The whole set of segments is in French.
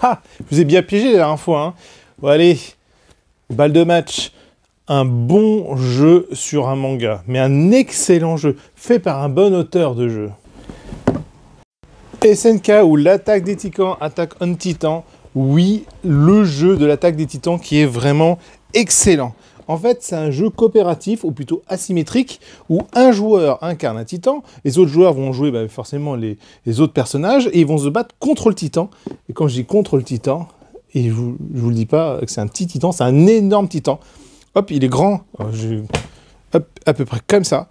Ah, je vous ai bien piégé la dernière fois, hein. Bon, allez, balle de match. Un bon jeu sur un manga, mais un excellent jeu, fait par un bon auteur de jeu. SNK ou l'attaque des titans, Attack on Titan, oui, le jeu de l'attaque des titans qui est vraiment excellent. En fait, c'est un jeu coopératif, ou plutôt asymétrique, où un joueur incarne un titan, les autres joueurs vont jouer forcément les autres personnages, et ils vont se battre contre le titan. Et quand je dis contre le titan, et je vous le dis pas que c'est un petit titan, c'est un énorme titan. Hop, il est grand, hop, à peu près comme ça.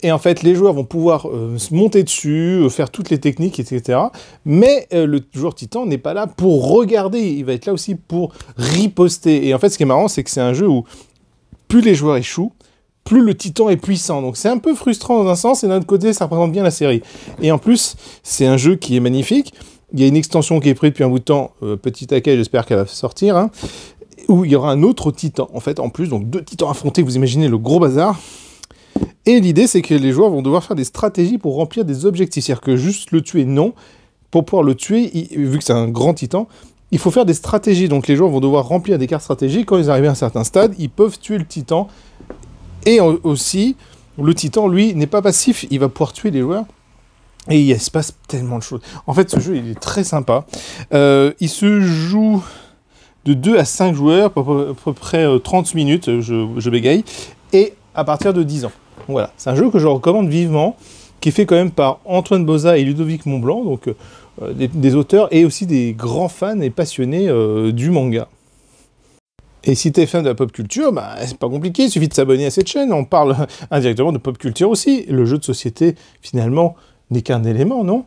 Et en fait, les joueurs vont pouvoir se monter dessus, faire toutes les techniques, etc. Mais le joueur titan n'est pas là pour regarder, il va être là aussi pour riposter. Et en fait, ce qui est marrant, c'est que c'est un jeu où plus les joueurs échouent, plus le titan est puissant. Donc c'est un peu frustrant dans un sens, et d'un autre côté, ça représente bien la série. Et en plus, c'est un jeu qui est magnifique. Il y a une extension qui est prise depuis un bout de temps, petit taquet, j'espère qu'elle va sortir, hein, où il y aura un autre titan, en fait, en plus. Donc 2 titans affrontés, vous imaginez le gros bazar. Et l'idée, c'est que les joueurs vont devoir faire des stratégies pour remplir des objectifs. C'est-à-dire que juste le tuer, non. Pour pouvoir le tuer, vu que c'est un grand titan, il faut faire des stratégies. Donc les joueurs vont devoir remplir des cartes stratégiques. Quand ils arrivent à un certain stade, ils peuvent tuer le titan. Et aussi, le titan, lui, n'est pas passif. Il va pouvoir tuer les joueurs. Et il se passe tellement de choses. En fait, ce jeu, il est très sympa. Il se joue de 2 à 5 joueurs, à peu près 30 minutes, je bégaye, et à partir de 10 ans. Donc voilà, c'est un jeu que je recommande vivement, qui est fait quand même par Antoine Boza et Ludovic Montblanc, donc des auteurs et aussi des grands fans et passionnés du manga. Et si t'es fan de la pop culture, c'est pas compliqué, il suffit de s'abonner à cette chaîne, on parle indirectement de pop culture aussi. Le jeu de société, finalement, n'est qu'un élément, non ?